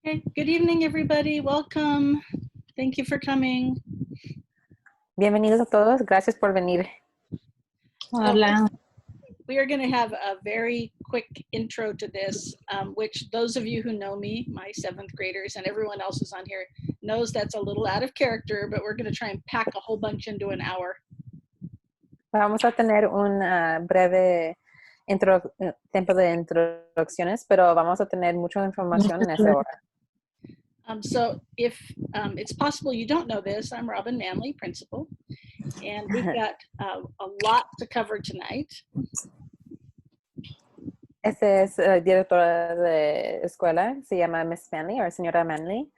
Okay, good evening, everybody. Welcome. Thank you for coming. Bienvenidos a todos, gracias por venir. Hola. We are going to have a very quick intro to this, which those of you who know me, my 7th graders, and everyone else who's on here knows that's a little out of character, but we're going to try and pack a whole bunch into an hour. Vamos a tener un breve tiempo de introducciones, pero vamos a tener mucha información en esa hora. So if it's possible you don't know this, I'm Robin Manley, principal, and we've got a lot to cover tonight. Esta es directora de escuela, se llama Miss Manley o Señora Manley,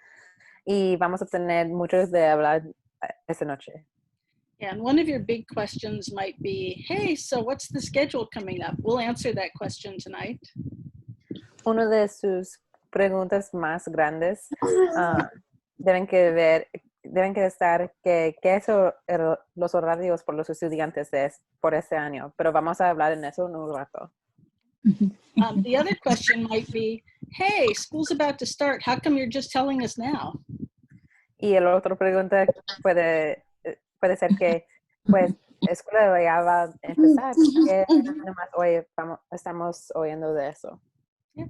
y vamos a tener mucho de hablar esta noche. And one of your big questions might be, hey, so what's the schedule coming up? We'll answer that question tonight. Uno de sus preguntas más grandes deben que estar qué es los horarios por los estudiantes por este año, pero vamos a hablar en eso en un rato. The other question might be, hey, school's about to start. How come you're just telling us now? Y el otro pregunta puede ser que, pues, escuela ya va a empezar. ¿Qué nomás hoy estamos oyendo de eso? Yeah.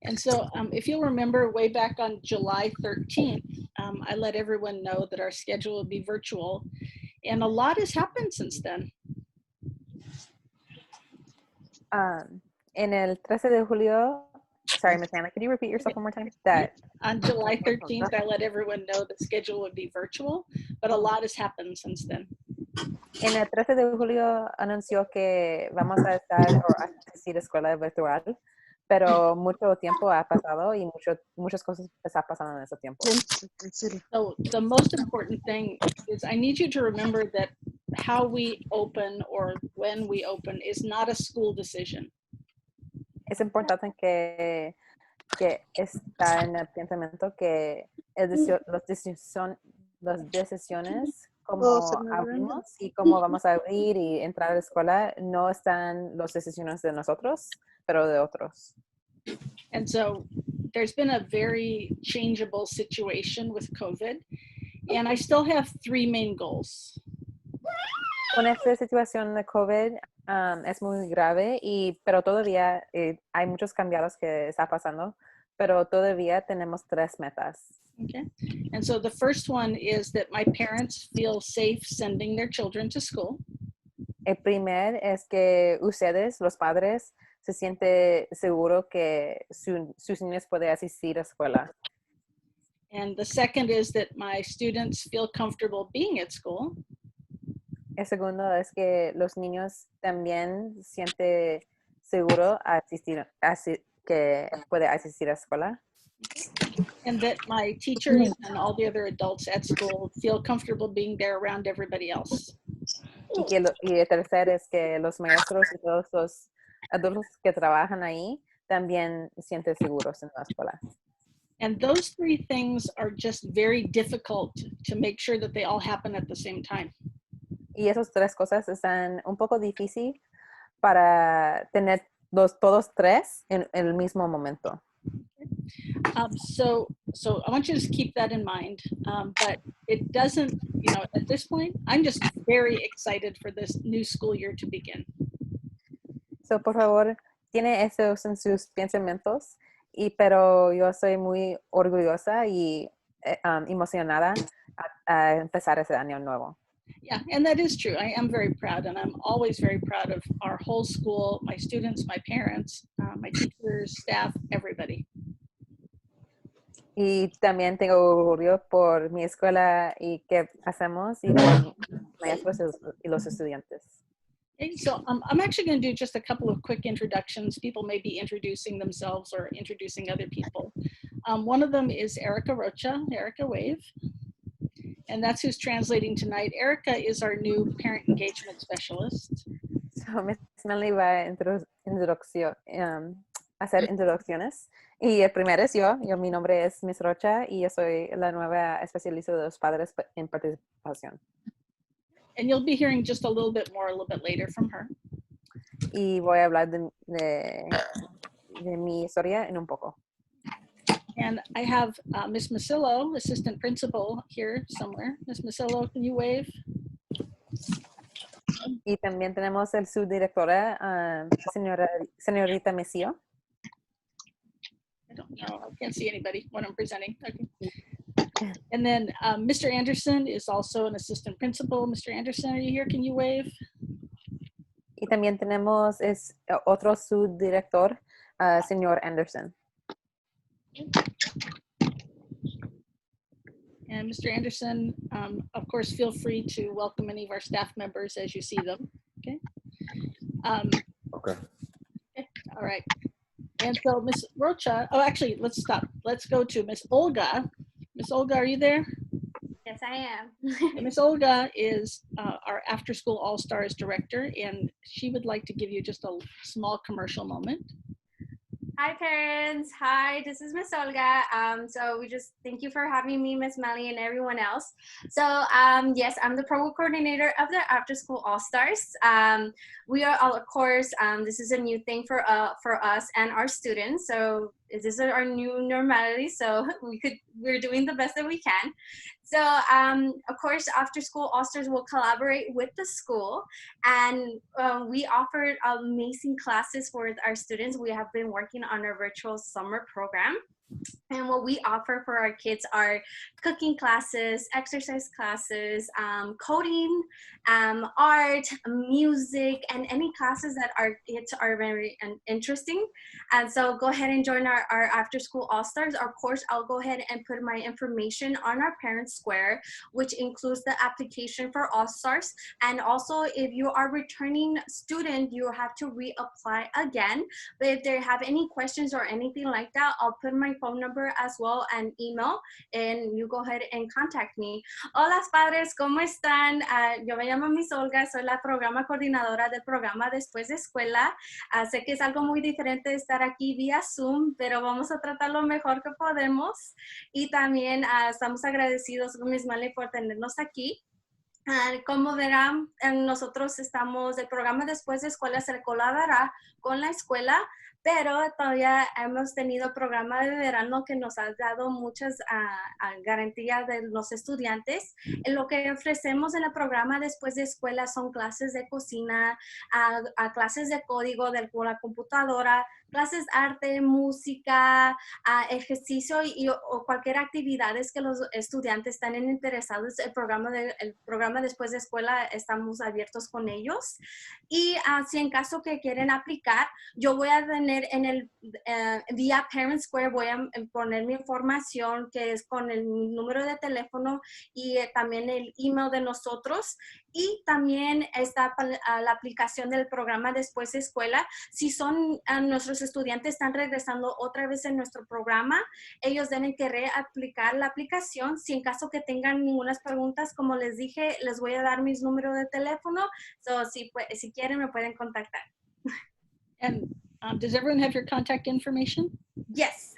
And so if you'll remember way back on July 13th, I let everyone know that our schedule will be virtual. And a lot has happened since then. En el 13 de julio, sorry, Ms. Anna, could you repeat yourself one more time? On July 13th, I let everyone know the schedule would be virtual, but a lot has happened since then. En el 13 de julio anunció que vamos a asistir a escuela virtual, pero mucho tiempo ha pasado y muchas cosas están pasando en ese tiempo. So the most important thing is I need you to remember that how we open or when we open is not a school decision. Es importante que está en el pensamiento que las decisiones como abrimos y cómo vamos a abrir y entrar a la escuela no están las decisiones de nosotros, pero de otros. And so there's been a very changeable situation with COVID, and I still have 3 main goals. Con esta situación de COVID es muy grave, pero todavía hay muchos cambios que está pasando, pero todavía tenemos 3 metas. Okay. And so the first one is that my parents feel safe sending their children to school. El primer es que ustedes, los padres, se sienten seguros que sus niños pueden asistir a escuela. And the second is that my students feel comfortable being at school. El segundo es que los niños también sienten seguro que puede asistir a escuela. And that my teachers and all the other adults at school feel comfortable being there around everybody else. Y el tercer es que los maestros y todos los adultos que trabajan ahí también sienten seguros en la escuela. And those 3 things are just very difficult to make sure that they all happen at the same time. Y esas 3 cosas están un poco difícil para tener todos 3 en el mismo momento. So I want you to just keep that in mind, but it doesn't, at this point, I'm just very excited for this new school year to begin. So, por favor, tiene eso en sus pensamientos, pero yo soy muy orgullosa y emocionada a empezar ese año nuevo. Yeah, and that is true. I am very proud, and I'm always very proud of our whole school, my students, my parents, my teachers, staff, everybody. Y también tengo orgullo por mi escuela y qué hacemos y por maestros y los estudiantes. Okay, so I'm actually going to do just a couple of quick introductions. People may be introducing themselves or introducing other people. One of them is Erica Rocha. Erica, wave. And that's who's translating tonight. Erica is our new parent engagement specialist. So, Ms. Manley va a hacer introducciones. Y el primero es yo. Mi nombre es Miss Rocha y yo soy la nueva especialista de los padres en participación. And you'll be hearing just a little bit later from her. Y voy a hablar de mi historia en un poco. And I have Ms. Masillo, assistant principal, here somewhere. Ms. Masillo, can you wave? Y también tenemos el subdirectora, señorita Mesio. I don't know. I can't see anybody when I'm presenting. Okay. And then Mr. Anderson is also an assistant principal. Mr. Anderson, are you here? Can you wave? Y también tenemos otro subdirector, señor Anderson. And Mr. Anderson, of course, feel free to welcome any of our staff members as you see them. Okay. Okay. All right. And so Ms. Rocha, oh, actually, let's stop. Let's go to Ms. Olga. Ms. Olga, are you there? Yes, I am. Ms. Olga is our After School All-Stars director, and she would like to give you just a small commercial moment. Hi, parents. Hi, this is Miss Olga. So we just thank you for having me, Miss Melly, and everyone else. So yes, I'm the program coordinator of the After School All Stars. We are all, of course, this is a new thing for us and our students. So this is our new normality. So we're doing the best that we can. So of course, After School All Stars will collaborate with the school, and we offered amazing classes for our students. We have been working on our virtual summer program. And what we offer for our kids are cooking classes, exercise classes, coding, art, music, and any classes that our kids are very interesting. And so go ahead and join our After School All-Stars. Of course, I'll go ahead and put my information on our Parent Square, which includes the application for All-Stars. And also, if you are a returning student, you have to reapply again. But if they have any questions or anything like that, I'll put my phone number as well and email, and you go ahead and contact me. Hola padres, ¿cómo están? Yo me llamo Miss Olga, soy la programa coordinadora del programa Después de Escuela. Sé que es algo muy diferente estar aquí vía Zoom, pero vamos a tratar lo mejor que podemos. Y también estamos agradecidos con Miss Mali por tenernos aquí. Como verán, nosotros estamos, el programa Después de Escuela se colaborará con la escuela, pero todavía hemos tenido programa de verano que nos ha dado muchas garantías de los estudiantes. Lo que ofrecemos en el programa Después de Escuela son clases de cocina, clases de código de la computadora, clases de arte, música, ejercicio o cualquier actividad que los estudiantes están interesados. El programa Después de Escuela estamos abiertos con ellos. Y si en caso que quieren aplicar, yo voy a tener en el vía Parent Square, voy a poner mi información, que es con el número de teléfono y también el email de nosotros. Y también está la aplicación del programa Después de Escuela. Si son nuestros estudiantes están regresando otra vez en nuestro programa, ellos deben que reaplicar la aplicación. Si en caso que tengan ninguna preguntas, como les dije, les voy a dar mis números de teléfono. So, si quieren, me pueden contactar. And does everyone have your contact information? Yes,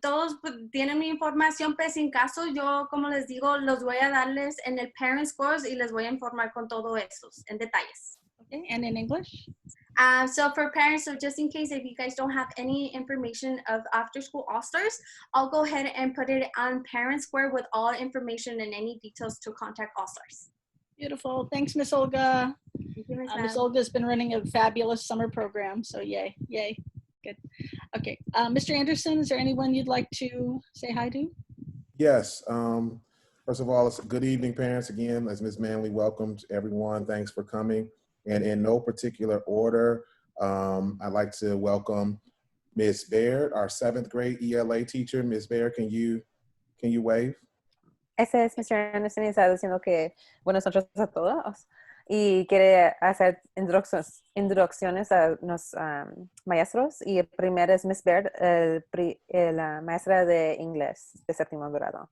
todos tienen mi información, pero sin caso yo, como les digo, los voy a darles en el Parent Scores y les voy a informar con todo eso en detalles. Okay, and in English? So for parents, so just in case if you guys don't have any information of After School All-Stars, I'll go ahead and put it on Parent Square with all information and any details to contact All-Stars. Beautiful. Thanks, Miss Olga. Thank you, Miss Olga's been running a fabulous summer program, so yay, yay. Good. Okay, Mr. Anderson, is there anyone you'd like to say hi to? Yes. First of all, it's good evening, parents. Again, as Ms. Manley welcomed everyone, thanks for coming. And in no particular order, I'd like to welcome Ms. Baird, our 7th grade ELA teacher. Ms. Baird, can you wave? Ese es Mr. Anderson y está diciendo que buenas noches a todos y quiere hacer introducciones a los maestros. Y el primero es Miss Baird, la maestra de inglés de 7º grado.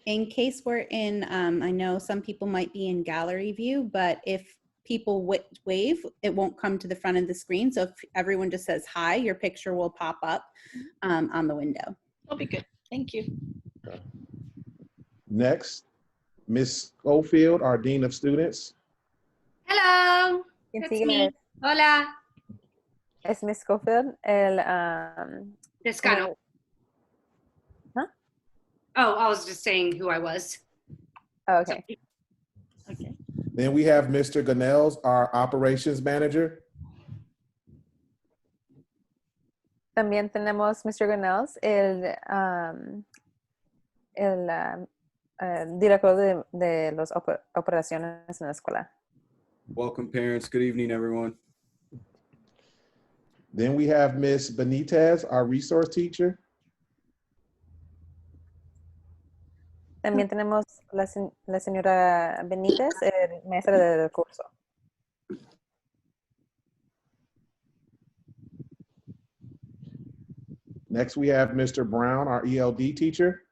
In case we're in, I know some people might be in gallery view, but if people wave, it won't come to the front of the screen. So if everyone just says hi, your picture will pop up on the window. That'll be good. Thank you. Okay. Next, Ms. Schofield, our Dean of Students. Hello. ¿Quién It's sigue? me. Hola. Es Miss Schofield, el Descano. Oh, I was just saying who I was. Okay. Okay. Then we have Mr. Ganels, our operations manager. También tenemos Mr. Ganels, el director de las operaciones en la escuela. Welcome, parents. Good evening, everyone. Then we have Ms. Benitez, our resource teacher. También tenemos la señora Benítez, maestra del curso. Next, we have Mr. Brown, our ELD teacher.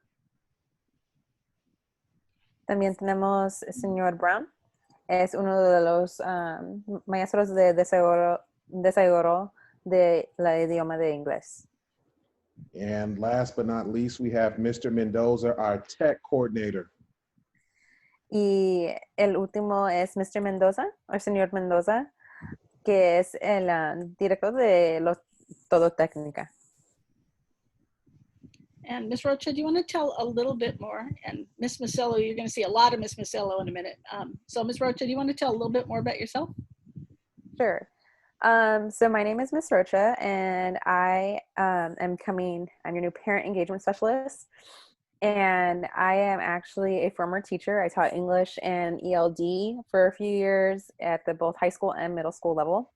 También tenemos el señor Brown, es uno de los maestros de desarrollo de la idioma de inglés. And last but not least, we have Mr. Mendoza, our tech coordinator. Y el último es Mr. Mendoza, o el señor Mendoza, que es el director de todo técnica. And Ms. Rocha, do you want to tell a little bit more? And Ms. Masello, you're going to see a lot of Ms. Masello in a minute. So Ms. Rocha, do you want to tell a little bit more about yourself? Sure. So my name is Ms. Rocha, and I I'm your new parent engagement specialist. And I am actually a former teacher. I taught English and ELD for a few years at both high school and middle school level.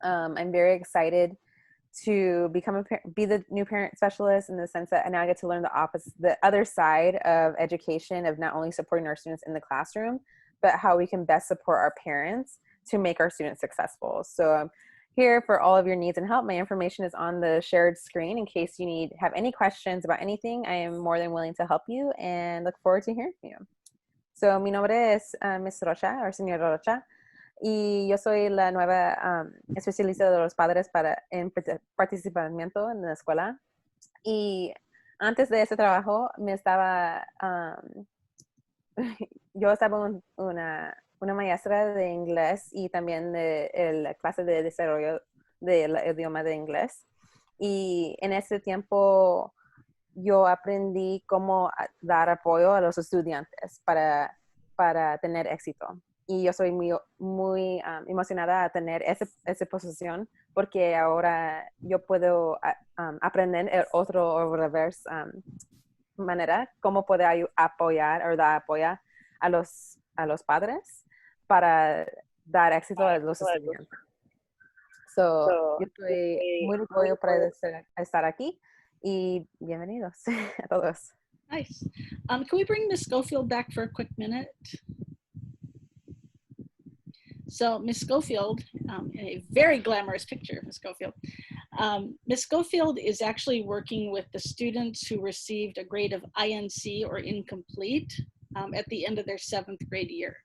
I'm very excited to be the new parent specialist in the sense that now I get to learn the other side of education, of not only supporting our students in the classroom, but how we can best support our parents to make our students successful. So I'm here for all of your needs and help. My information is on the shared screen in case you have any questions about anything. I am more than willing to help you and look forward to hearing from you. So mi nombre es Ms. Rocha, o Señora Rocha, y yo soy la nueva especialista de los padres en participamiento en la escuela. Y antes de ese trabajo yo estaba una maestra de inglés y también de la clase de desarrollo del idioma de inglés. Y en ese tiempo yo aprendí cómo dar apoyo a los estudiantes para tener éxito. Y yo soy muy emocionada a tener esa posición porque ahora yo puedo aprender el otro o reverse manera, cómo poder apoyar o dar apoyo a los padres para dar éxito a los estudiantes. Yo estoy muy orgullosa para estar aquí y bienvenidos a todos. Nice. Can we bring Ms. Schofield back for a quick minute? So Ms. Schofield, in a very glamorous picture of Ms. Schofield. Ms. Schofield is actually working with the students who received a grade of INC or incomplete at the end of their 6th grade year.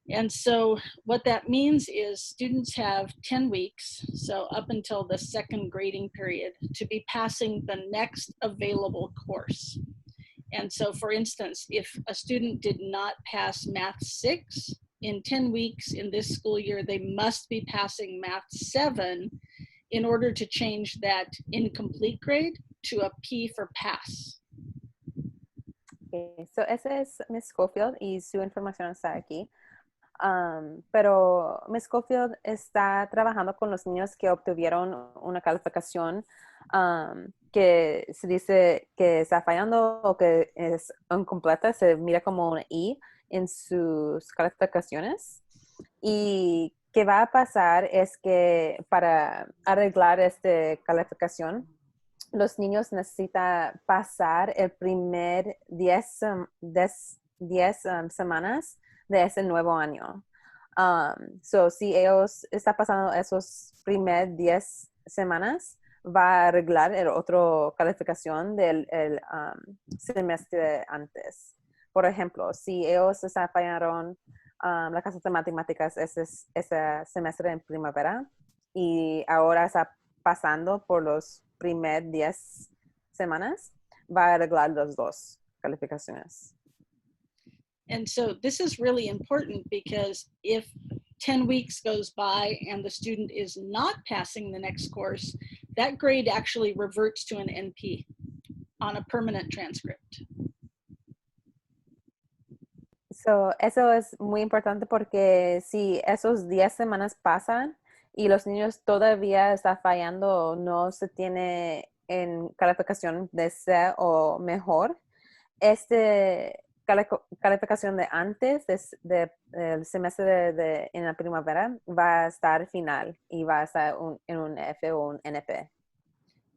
And so what that means is students have 10 weeks, so up until the 2nd grading period, to be passing the next available course. And so for instance, if a student did not pass Math 6, in 10 weeks in this school year, they must be passing Math 7 in order to change that incomplete grade to a P for pass. Okay, so esa es Ms. Schofield y su información está aquí. Pero Ms. Schofield está trabajando con los niños que obtuvieron una calificación que se dice que está fallando o que es incompleta, se mira como una I en sus calificaciones. Y qué va a pasar es que para arreglar esta calificación, los niños necesitan pasar el primer 10 semanas de ese nuevo año. Si ellos están pasando esos primeros 10 semanas, va a arreglar el otro calificación del semestre antes. Por ejemplo, si ellos fallaron la clase de matemáticas ese semestre en primavera y ahora está pasando por los primeros 10 semanas, va a arreglar las dos calificaciones. And so this is really important because if 10 weeks goes by and the student is not passing the next course, that grade actually reverts to an NP on a permanent transcript. So, eso es muy importante porque si esos 10 semanas pasan y los niños todavía están fallando o no se tiene en calificación de C o mejor, calificación de antes del semestre en la primavera va a estar final y va a estar en un F o un NP.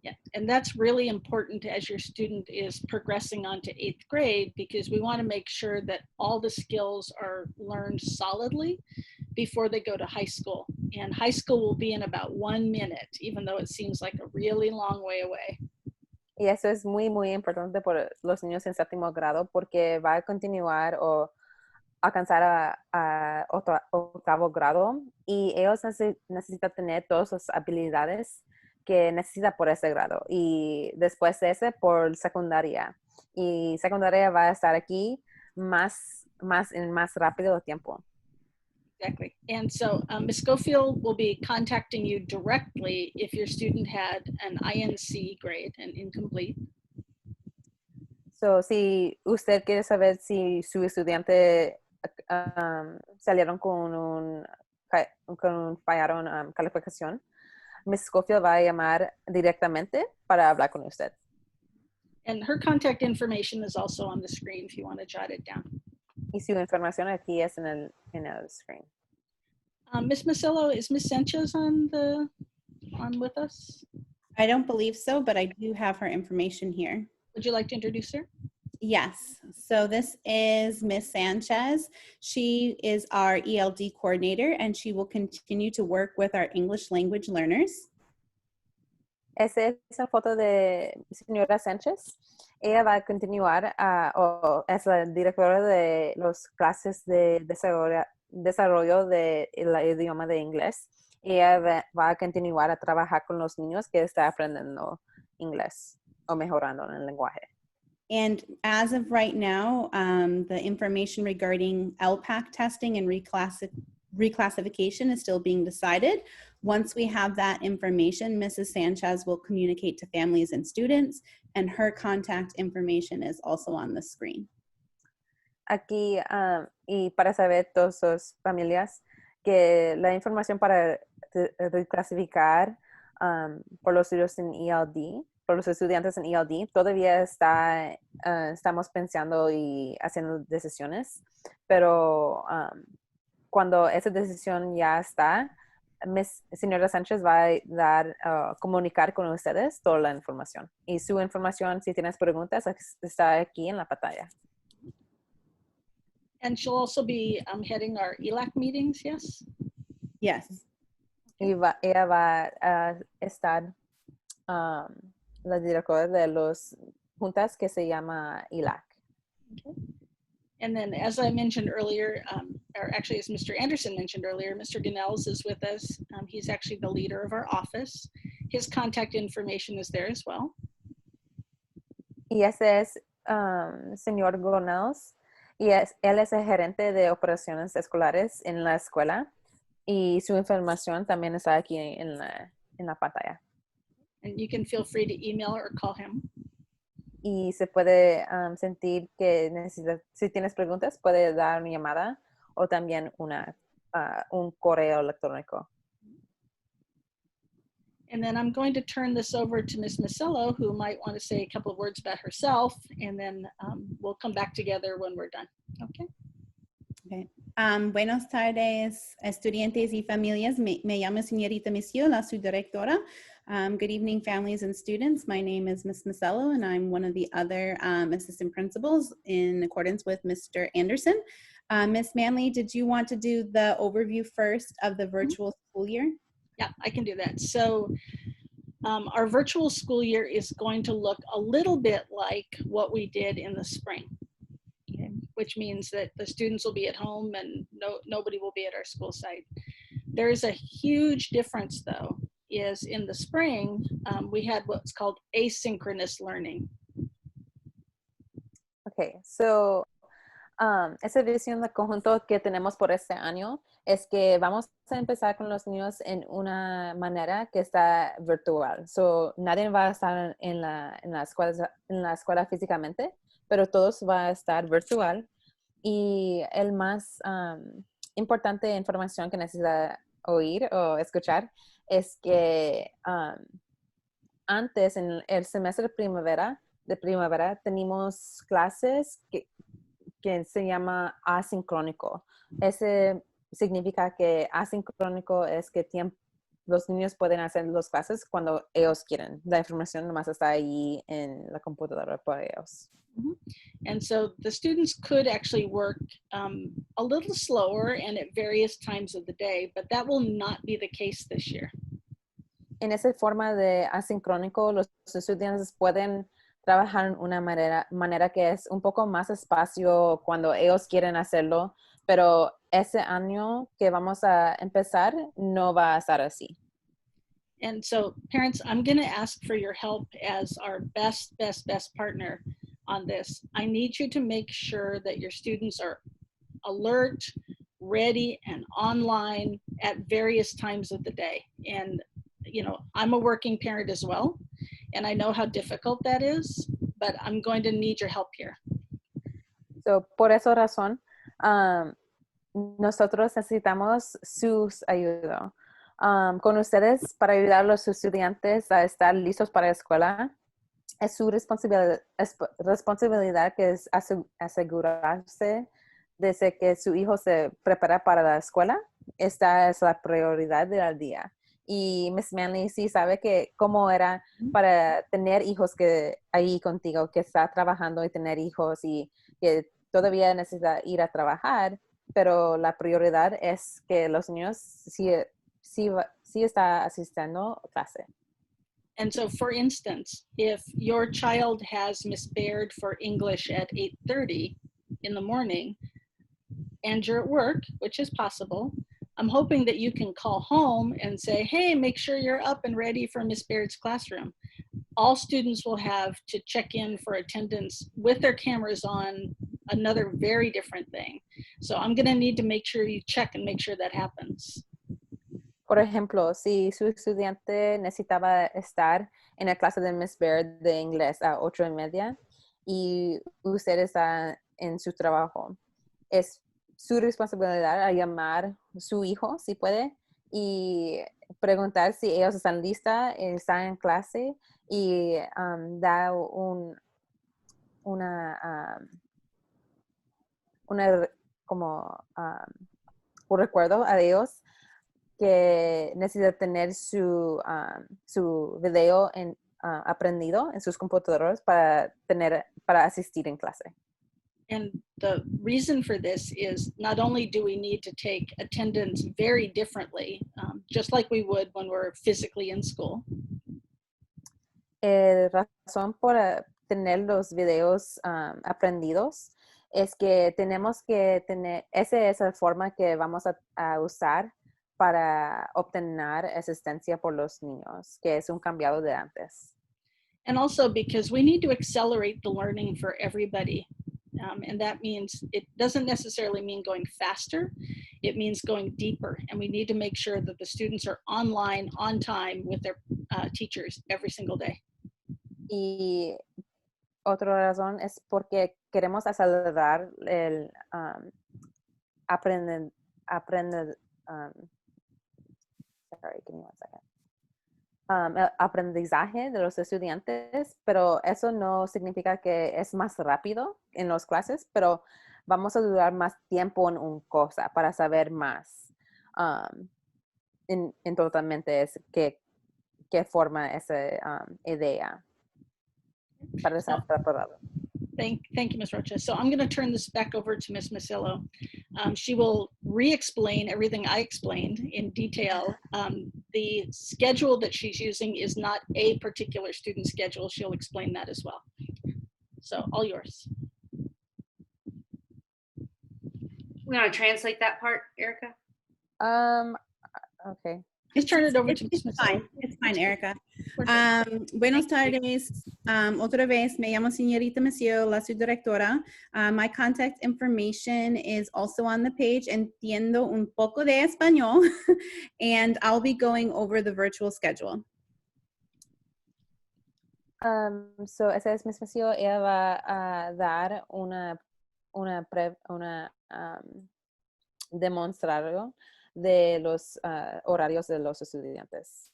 Yeah, and that's really important as your student is progressing on to 8th grade, because we want to make sure that all the skills are learned solidly before they go to high school. And high school will be in about 1 minute, even though it seems like a really long way away. Y eso es muy, muy importante por los niños en 7º grado porque va a continuar o alcanzar a 8º grado y ellos necesitan tener todas las habilidades que necesita por ese grado y después de ese por secundaria. Y secundaria va a estar aquí en más rápido tiempo. Exactly. And so Ms. Schofield will be contacting you directly if your student had an INC grade, an incomplete. So, si usted quiere saber si su estudiante salieron fallaron calificación, Ms. Schofield va a llamar directamente para hablar con usted. And her contact information is also on the screen if you want to jot it down. Y su información aquí es en el screen. Ms. Masillo, is Ms. Sanchez on with us? I don't believe so, but I do have her information here. Would you like to introduce her? Yes, so this is Miss Sanchez. She is our ELD coordinator and she will continue to work with our English language learners. Esa foto de Señora Sánchez. Ella va a continuar, o es la directora de las clases de desarrollo del idioma de inglés. Ella va a continuar a trabajar con los niños que están aprendiendo inglés o mejorando en el lenguaje. And as of right now, the information regarding LPAC testing and reclassification is still being decided. Once we have that information, Mrs. Sanchez will communicate to families and students, and her contact information is also on the screen. Aquí, y para saber todas las familias que la información para reclasificar por los estudiantes en ELD, todavía estamos pensando y haciendo decisiones, pero cuando esa decisión ya está, Señora Sánchez va a comunicar con ustedes toda la información. Y su información, si tienes preguntas, está aquí en la pantalla. And she'll also be heading our ELAC meetings, yes? Yes. Y ella va a estar la directora de las juntas que se llama ELAC. Okay. And then, as I mentioned earlier, or actually as Mr. Anderson mentioned earlier, Mr. Ganells is with us. He's actually the leader of our office. His contact information is there as well. Y ese es señor Ganells. Y él es el gerente de operaciones escolares en la escuela. Y su información también está aquí en la pantalla. And you can feel free to email or call him. Y se puede sentir que si tienes preguntas, puede dar una llamada o también un correo electrónico. And then I'm going to turn this over to Ms. Masillo, who might want to say a couple of words about herself, and then we'll come back together when we're done. Okay. Okay. Buenas tardes, estudiantes y familias. Me llamo Señorita Masillo, la subdirectora. Good evening, families and students. My name is Ms. Masillo, and I'm one of the other assistant principals in accordance with Mr. Anderson. Ms. Manley, did you want to do the overview first of the virtual school year? Yeah, I can do that. So our virtual school year is going to look a little bit like what we did in the spring, okay? Which means that the students will be at home and nobody will be at our school site. There's a huge difference, though, is in the spring, we had what's called asynchronous learning. Okay, so esa visión de conjunto que tenemos por este año es que vamos a empezar con los niños en una manera que está virtual. So, nadie va a estar en la escuela físicamente, pero todos van a estar virtual. Y el más importante información que necesita oír o escuchar es que antes, en el semestre de primavera, tenemos clases que se llama asincrónico. Ese significa que asincrónico es que los niños pueden hacer las clases cuando ellos quieren. La información nomás está ahí en la computadora para ellos. And so the students could actually work a little slower and at various times of the day, but that will not be the case this year. En esa forma de asincrónico, los estudiantes pueden trabajar en una manera que es un poco más espacio cuando ellos quieren hacerlo, pero ese año que vamos a empezar no va a estar así. And so parents, I'm going to ask for your help as our best partner on this. I need you to make sure that your students are alert, ready, and online at various times of the day. And, you know, I'm a working parent as well, and I know how difficult that is, but I'm going to need your help here. So, por esa razón, nosotros necesitamos su ayuda. Con ustedes para ayudar a los estudiantes a estar listos para la escuela. Es su responsabilidad que es asegurarse desde que su hijo se prepara para la escuela. Esta es la prioridad del día. Y Miss Manley sí sabe que cómo era para tener hijos que ahí contigo, que está trabajando y tener hijos y que todavía necesita ir a trabajar, pero la prioridad es que los niños sí está asistiendo a clase. And so, for instance, if your child has Miss Baird for English at 8:30 in the morning, and you're at work, which is possible, I'm hoping that you can call home and say, hey, make sure you're up and ready for Miss Baird's classroom. All students will have to check in for attendance with their cameras on, another very different thing. So I'm going to need to make sure you check and make sure that happens. Por ejemplo, si su estudiante necesitaba estar en la clase de Miss Baird de inglés a 8:30 y usted está en su trabajo, es su responsabilidad a llamar a su hijo, si puede, y preguntar si ellos están listos, están en clase y da un recuerdo a ellos que necesita tener su video aprendido en sus computadoras para asistir en clase. And the reason for this is not only do we need to take attendance very differently, just like we would when we're physically in school. Razón por tener los videos aprendidos es que tenemos que tener, esa es la forma que vamos a usar para obtener asistencia por los niños, que es un cambiado de antes. And also because we need to accelerate the learning for everybody. And that means it doesn't necessarily mean going faster, it means going deeper. And we need to make sure that the students are online, on time with their teachers every single day. Y otra razón es porque queremos acelerar el el aprendizaje de los estudiantes, pero eso no significa que es más rápido en las clases, pero vamos a durar más tiempo en una cosa para saber más en totalmente es qué forma esa idea para estar preparado. Thank you, Ms. Rocha. So I'm going to turn this back over to Ms. Masillo. She will re-explain everything I explained in detail. The schedule that she's using is not a particular student schedule. She'll explain that as well. So all yours. We want to translate that part, Erica? Okay. Let's turn it over to Ms. Masillo. It's fine, Erica. Buenas tardes. Otra vez, me llamo Señorita Monsieur, la subdirectora. My contact information is also on the page. Entiendo un poco de español, and I'll be going over the virtual schedule. So esa es Miss Macio. Ella va a dar una demostrario de los horarios de los estudiantes.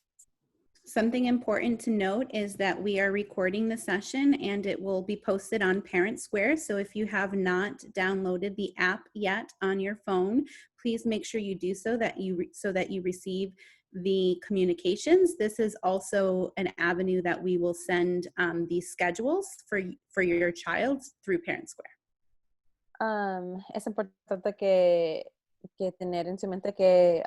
Something important to note is that we are recording the session and it will be posted on Parent Square. So if you have not downloaded the app yet on your phone, please make sure you do so that you receive the communications. This is also an avenue that we will send these schedules for your child through Parent Square. Es importante que tener en su mente que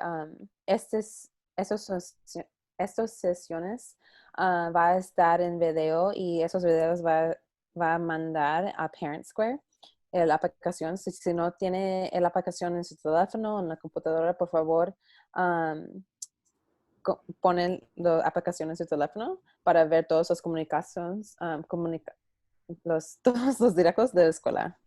estas sesiones va a estar en video y esos videos va a mandar a Parent Square la aplicación. Si no tiene la aplicación en su teléfono o en la computadora, por favor, ponen la aplicación en su teléfono para ver todas las comunicaciones, todos los directos de la escuela.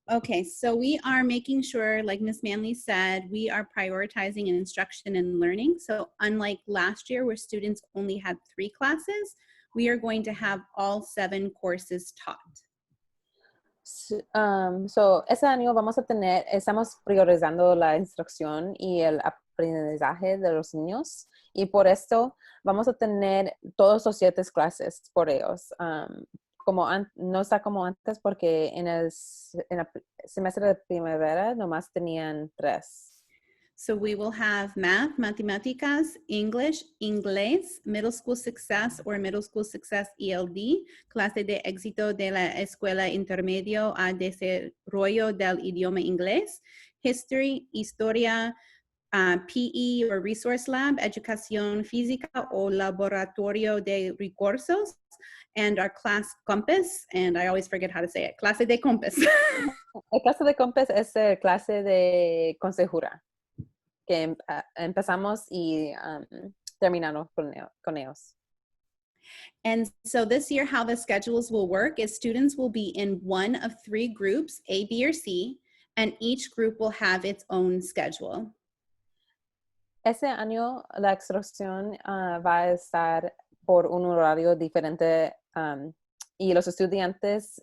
Okay, so we are making sure, like Ms. Manley said, we are prioritizing instruction and learning. So unlike last year where students only had 3 classes, we are going to have all 7 courses taught. So este año estamos priorizando la instrucción y el aprendizaje de los niños y por esto vamos a tener todos los 7 clases por ellos. No está como antes porque en el semestre de primavera nomás tenían 3. So we will have math, matemáticas, English, inglés, middle school success or middle school success ELD, clase de éxito de la escuela intermedio a desarrollo del idioma inglés, history, historia, PE or resource lab, educación física o laboratorio de recursos, and our class compass, and I always forget how to say it, clase de compass. La clase de compass es clase de consejura, que empezamos y terminamos con ellos. And so this year, how the schedules will work is students will be in one of 3 groups, A, B, or C, and each group will have its own schedule. Ese año la instrucción va a estar por un horario diferente y los estudiantes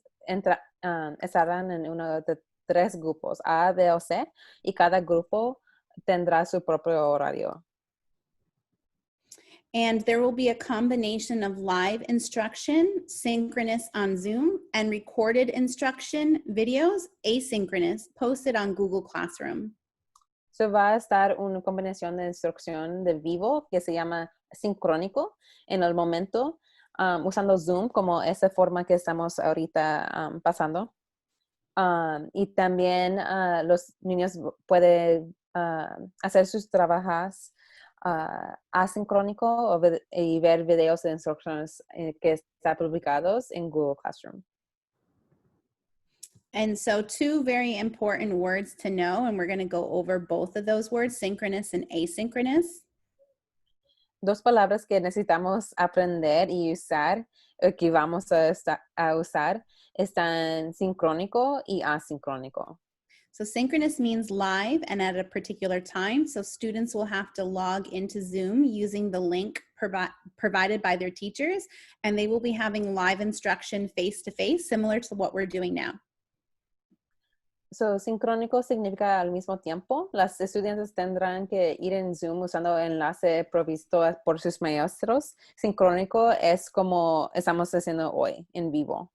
estarán en uno de 3 grupos, A, B o C, y cada grupo tendrá su propio horario. And there will be a combination of live instruction, synchronous on Zoom, and recorded instruction videos, asynchronous, posted on Google Classroom. So va a estar una combinación de instrucción de vivo que se llama sincrónico en el momento, usando Zoom como esa forma que estamos ahorita pasando. Y también los niños pueden hacer sus trabajos asincrónico y ver videos de instrucciones que están publicados en Google Classroom. And so 2 very important words to know, and we're going to go over both of those words, synchronous and asynchronous. 2 palabras que necesitamos aprender y usar, que vamos a usar, están sincrónico y asincrónico. So synchronous means live and at a particular time. So students will have to log into Zoom using the link provided by their teachers, and they will be having live instruction face-to-face, similar to what we're doing now. So, sincrónico significa al mismo tiempo. Las estudiantes tendrán que ir en Zoom usando el enlace provisto por sus maestros. Sincrónico es como estamos haciendo hoy, en vivo.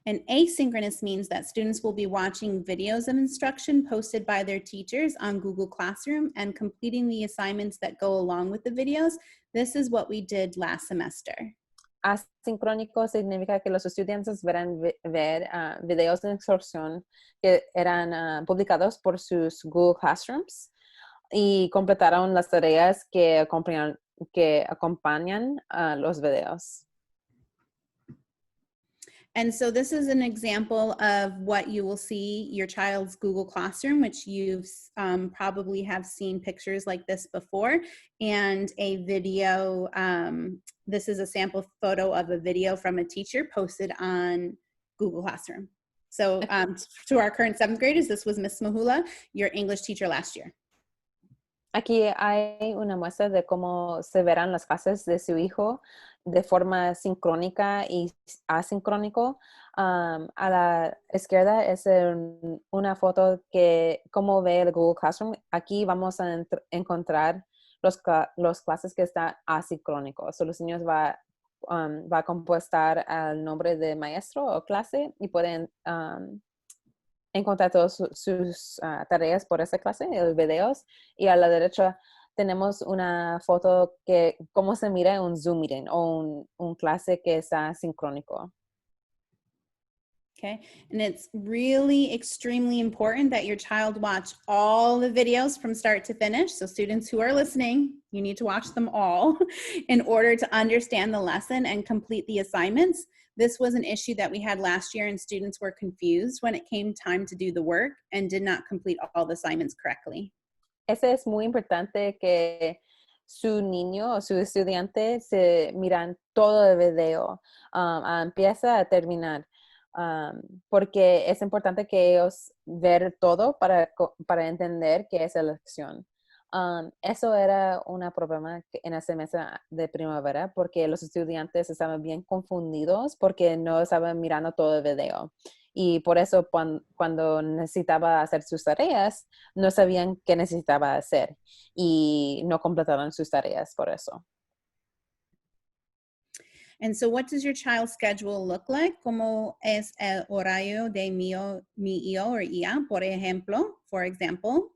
And asynchronous means that students will be watching videos of instruction posted by their teachers on Google Classroom and completing the assignments that go along with the videos. This is what we did last semester. Asincrónico significa que los estudiantes verán videos de instrucción que eran publicados por sus Google Classrooms y completaron las tareas que acompañan los videos. And so this is an example of what you will see your child's Google Classroom, which you've probably have seen pictures like this before, and a video. This is a sample photo of a video from a teacher posted on Google Classroom. So to our current 7th graders, this was Miss Mahula, your English teacher last year. Aquí hay una muestra de cómo se verán las clases de su hijo de forma sincrónica y asincrónico. A la izquierda es una foto que cómo ve el Google Classroom. Aquí vamos a encontrar los clases que están asincrónicos. So, los niños va a compuestar el nombre de maestro o clase y pueden encontrar todas sus tareas por esa clase, los videos. Y a la derecha tenemos una foto que cómo se mira un Zoom meeting o un clase que está sincrónico. Okay, and it's really extremely important that your child watch all the videos from start to finish. So students who are listening, you need to watch them all in order to understand the lesson and complete the assignments. This was an issue that we had last year, and students were confused when it came time to do the work and did not complete all the assignments correctly. Ese es muy importante que su niño o su estudiante se miran todo el video, empieza a terminar. Porque es importante que ellos ver todo para entender qué es la lección. Eso era un problema en el semestre de primavera porque los estudiantes estaban bien confundidos porque no estaban mirando todo el video. Y por eso cuando necesitaba hacer sus tareas, no sabían qué necesitaba hacer y no completaron sus tareas por eso. And so what does your child's schedule look like? ¿Cómo es el horario de mi hijo or ella, por ejemplo, for example?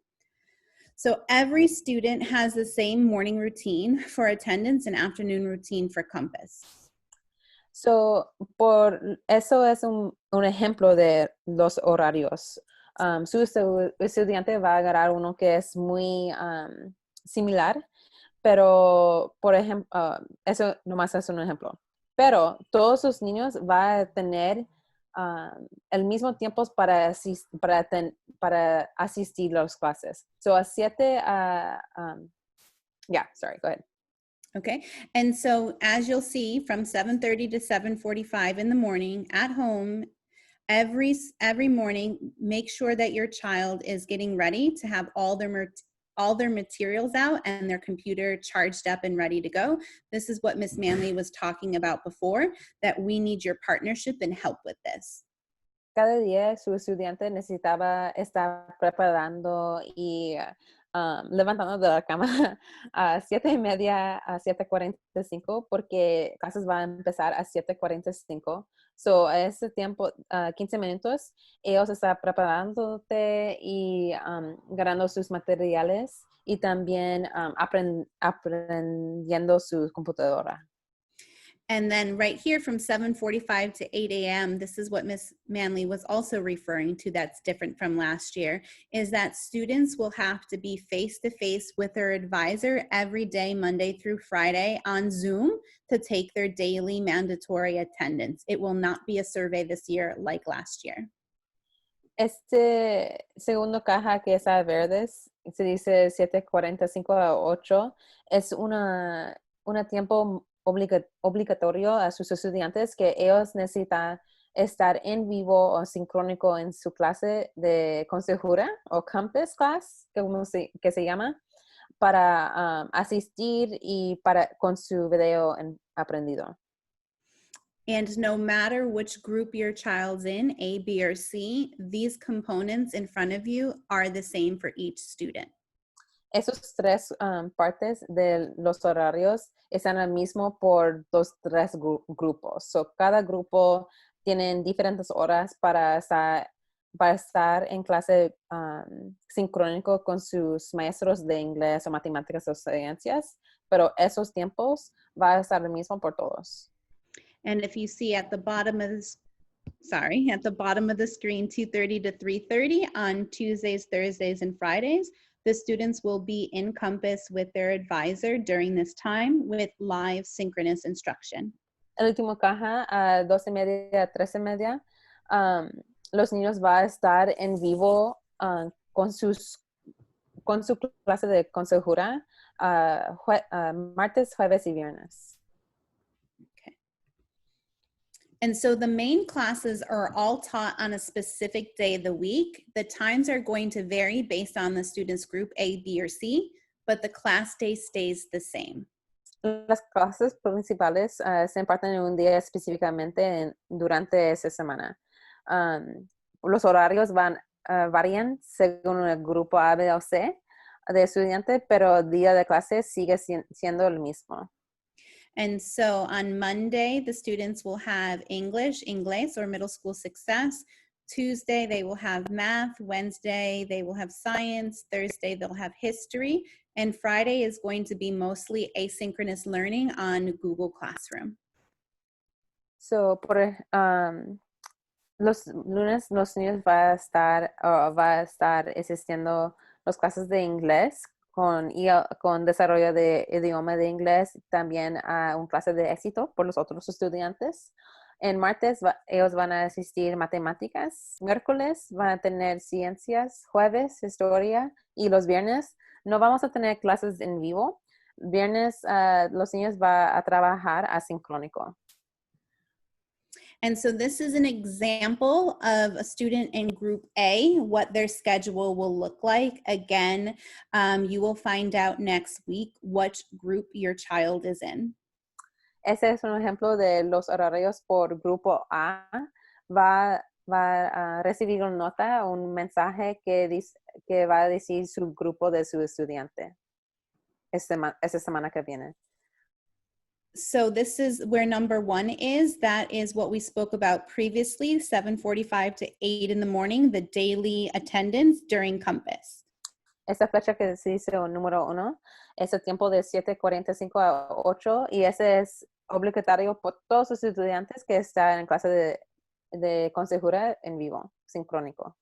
So every student has the same morning routine for attendance and afternoon routine for Compass. So, por eso es un ejemplo de los horarios. Su estudiante va a agarrar uno que es muy similar, pero, por ejemplo, eso nomás es un ejemplo. Pero todos los niños van a tener el mismo tiempo para asistir a las clases. So, a 7, sorry, go ahead. Okay, and so as you'll see, from 7:30 to 7:45 in the morning at home, every morning, make sure that your child is getting ready to have all their materials out and their computer charged up and ready to go. This is what Miss Manley was talking about before, that we need your partnership and help with this. Cada día su estudiante necesitaba estar preparando y levantando de la cama a 7:30 a 7:45 porque clases van a empezar a 7:45. So, a ese tiempo, 15 minutos, ellos están preparándote y ganando sus materiales y también aprendiendo su computadora. And then right here from 7:45 to 8 a.m., this is what Miss Manley was also referring to that's different from last year, is that students will have to be face-to-face with their advisor every day, Monday through Friday on Zoom to take their daily mandatory attendance. It will not be a survey this year like last year. Este segundo caja que está verdes, se dice 7:45 a 8, es una tiempo obligatorio a sus estudiantes que ellos necesitan estar en vivo o sincrónico en su clase de consejera o campus class, que se llama, para asistir y con su video aprendido. And no matter which group your child's in, A, B, or C, these components in front of you are the same for each student. Esos 3 partes de los horarios están al mismo por los 3 grupos. So, cada grupo tiene diferentes horas para estar en clase sincrónico con sus maestros de inglés o matemáticas o ciencias, pero esos tiempos van a estar el mismo por todos. And if you see at the bottom of the screen, 2:30 to 3:30 on Tuesdays, Thursdays, and Fridays, the students will be in Compass with their advisor during this time with live synchronous instruction. El último caja a 12:30 a 13:30. Los niños van a estar en vivo con su clase de consejura martes, jueves y viernes. And so the main classes are all taught on a specific day of the week. The times are going to vary based on the student's group A, B, or C, but the class day stays the same. Las clases principales se imparten en un día específicamente durante esa semana. Los horarios varían según el grupo A, B o C de estudiante, pero el día de clase sigue siendo el mismo. And so on Monday, the students will have English, Inglés, or middle school success. Tuesday, they will have math. Wednesday, they will have science. Thursday, they'll have history. And Friday is going to be mostly asynchronous learning on Google Classroom. So, los lunes los niños va a estar asistiendo las clases de inglés con desarrollo de idioma de inglés, también a una clase de éxito por los otros estudiantes. En martes ellos van a asistir matemáticas, miércoles van a tener ciencias, jueves historia y los viernes no vamos a tener clases en vivo. Viernes los niños van a trabajar asincrónico. And so this is an example of a student in group A, what their schedule will look like. Again, you will find out next week what group your child is in. Ese es un ejemplo de los horarios por grupo A. Va a recibir una nota, un mensaje que va a decir su grupo de su estudiante esta semana que viene. So this is where number 1 is. That is what we spoke about previously, 7:45 to 8 in the morning, the daily attendance during Compass. Esa fecha que se dice número 1 es el tiempo de 7:45 a 8 y ese es obligatorio por todos los estudiantes que están en clase de consejura en vivo, sincrónico.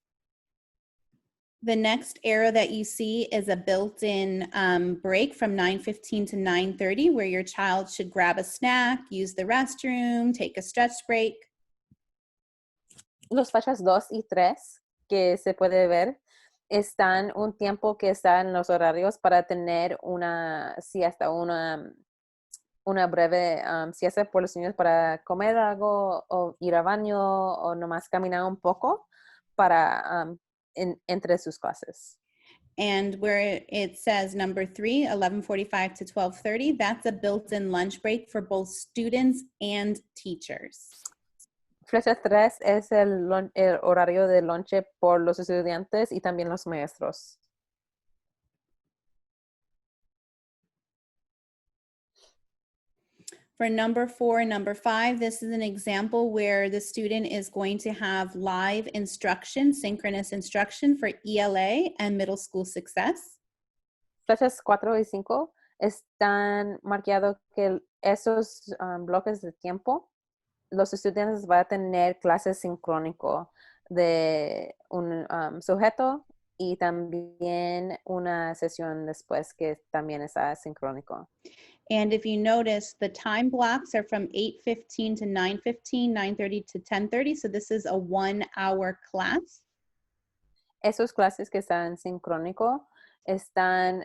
The next arrow that you see is a built-in break from 9:15 to 9:30 where your child should grab a snack, use the restroom, take a stretch break. Los fechas 2 y 3 que se puede ver están un tiempo que está en los horarios para tener una siesta, una breve siesta por los niños para comer algo o ir al baño o nomás caminar un poco para entre sus clases. And where it says number 3, 11:45 to 12:30, that's a built-in lunch break for both students and teachers. Flecha 3 es el horario de lonche por los estudiantes y también los maestros. For number 4 and number 5, this is an example where the student is going to have live instruction, synchronous instruction for ELA and middle school success. Flechas 4 y 5 están marcados que esos bloques de tiempo, los estudiantes van a tener clases sincrónico de un sujeto y también una sesión después que también está sincrónico. And if you notice, the time blocks are from 8:15 to 9:15, 9:30 to 10:30. So this is a 1-hour class. Esos clases que están sincrónico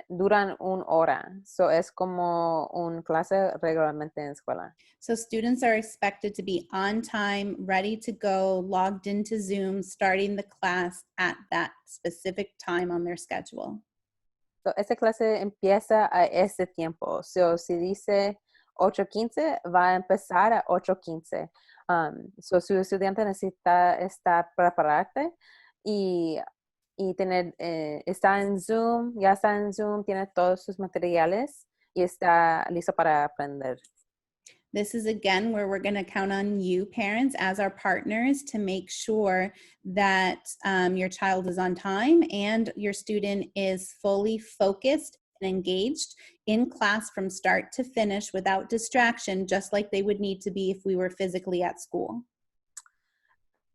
duran 1 hora. So es como una clase regularmente en escuela. So students are expected to be on time, ready to go, logged into Zoom, starting the class at that specific time on their schedule. So, esta clase empieza a ese tiempo. So, si dice 8:15, va a empezar a 8:15. So, su estudiante necesita estar prepararte y tener, está en Zoom, ya está en Zoom, tiene todos sus materiales y está listo para aprender. This is again where we're going to count on you parents as our partners to make sure that your child is on time and your student is fully focused and engaged in class from start to finish without distraction, just like they would need to be if we were physically at school.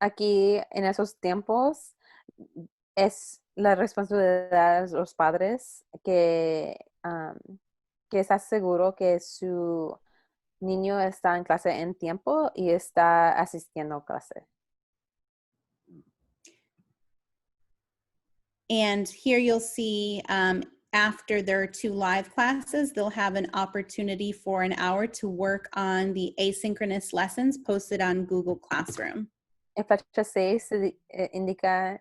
Aquí en esos tiempos es la responsabilidad de los padres que está seguro que niño está en clase en tiempo y está asistiendo a clase. And here you'll see after their 2 live classes, they'll have an opportunity for an hour to work on the asynchronous lessons posted on Google Classroom. En flecha 6 indica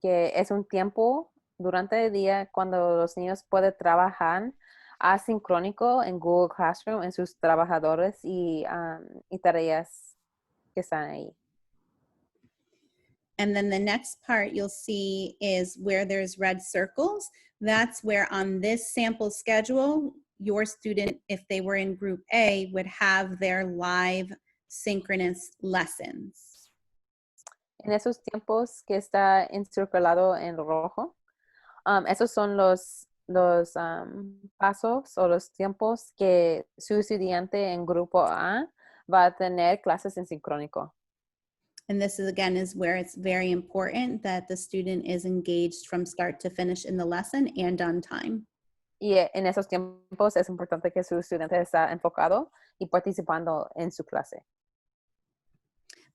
que es un tiempo durante el día cuando los niños pueden trabajar asincrónico en Google Classroom en sus trabajadores y tareas que están ahí. And then the next part you'll see is where there's red circles. That's where on this sample schedule, your student, if they were in group A, would have their live synchronous lessons. En esos tiempos que está encirculado en rojo, esos son los pasos o los tiempos que su estudiante en grupo A va a tener clases en sincrónico. And this is, again, is where it's very important that the student is engaged from start to finish in the lesson and on time. Y en esos tiempos es importante que su estudiante está enfocado y participando en su clase.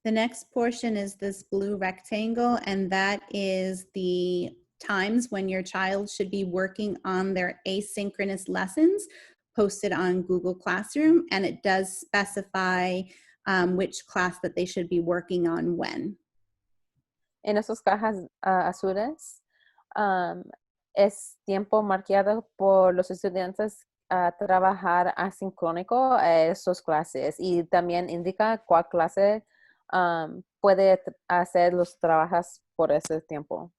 The next portion is this blue rectangle, and that is the times when your child should be working on their asynchronous lessons posted on Google Classroom, and it does specify which class that they should be working on when. En esas cajas azules es tiempo marcado por los estudiantes a trabajar asincrónico a esas clases y también indica cuál clase puede hacer los trabajos por ese tiempo.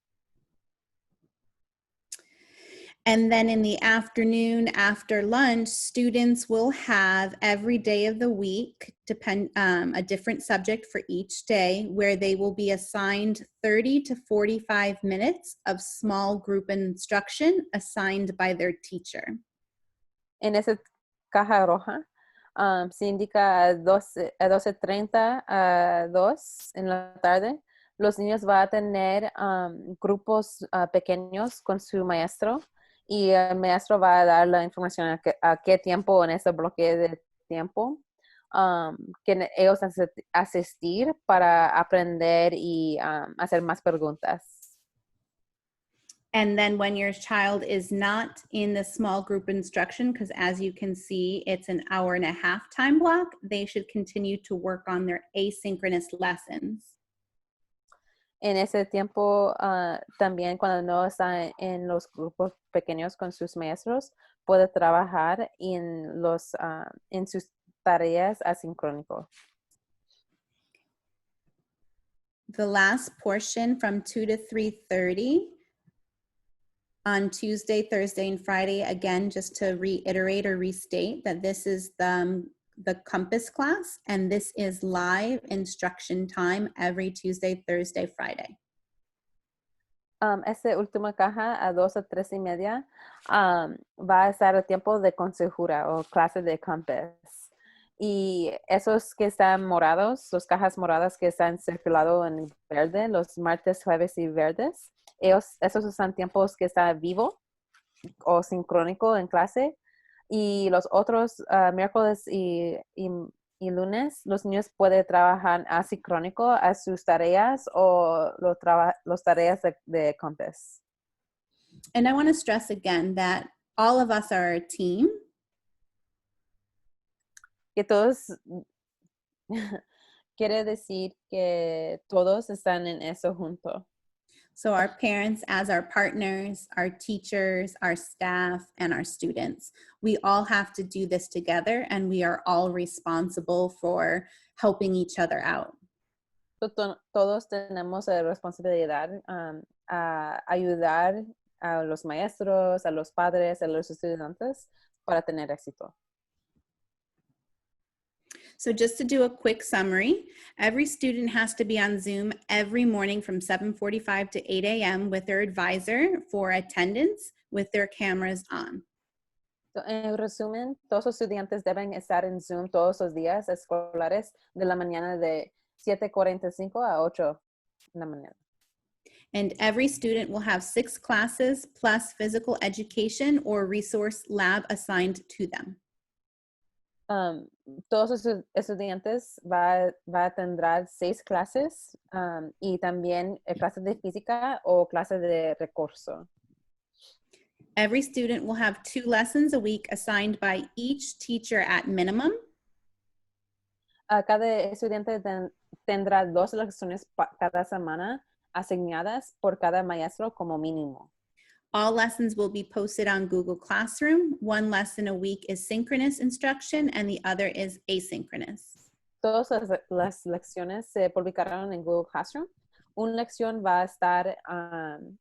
And then in the afternoon, after lunch, students will have every day of the week, a different subject for each day, where they will be assigned 30 to 45 minutes of small group instruction assigned by their teacher. En esa caja roja se indica a 12:30 a 2 en la tarde. Los niños van a tener grupos pequeños con su maestro. Y el maestro va a dar la información a qué tiempo en ese bloque de tiempo que ellos asistir para aprender y hacer más preguntas. And then when your child is not in the small group instruction, because as you can see, it's an 1.5-hour time block, they should continue to work on their asynchronous lessons. En ese tiempo, también cuando no está en los grupos pequeños con sus maestros, puede trabajar en sus tareas asincrónicas. The last portion from 2 to 3:30 on Tuesday, Thursday, and Friday, again, just to reiterate or restate that this is the Compass class, and this is live instruction time every Tuesday, Thursday, Friday. Esta última caja a 2 a 3:30 va a estar el tiempo de consejura o clase de Compass. Y esos que están morados, las cajas moradas que están circulado en verde, los martes, jueves y verdes, esos son tiempos que están vivo o sincrónico en clase. Y los otros miércoles y lunes, los niños pueden trabajar asincrónico a sus tareas o las tareas de Compass. And I want to stress again that all of us are a team. Que todos, quiere decir que todos están en eso junto. So our parents as our partners, our teachers, our staff, and our students, we all have to do this together, and we are all responsible for helping each other out. Todos tenemos la responsabilidad a ayudar a los maestros, a los padres, a los estudiantes para tener éxito. So just to do a quick summary, every student has to be on Zoom every morning from 7:45 to 8 a.m. with their advisor for attendance with their cameras on. En resumen, todos los estudiantes deben estar en Zoom todos los días escolares de la mañana de 7:45 a 8 en la mañana. And every student will have 6 classes plus physical education or resource lab assigned to them. um, todos los estudiantes va a tendrán 6 clases y también clases de física o clases de recurso. Every student will have 2 lessons a week assigned by each teacher at minimum. Cada estudiante tendrá 2 lecciones cada semana asignadas por cada maestro como mínimo. All lessons will be posted on Google Classroom. 1 lesson a week is synchronous instruction and the other is asynchronous. Todas las lecciones se publicarán en Google Classroom. Una lección va a estar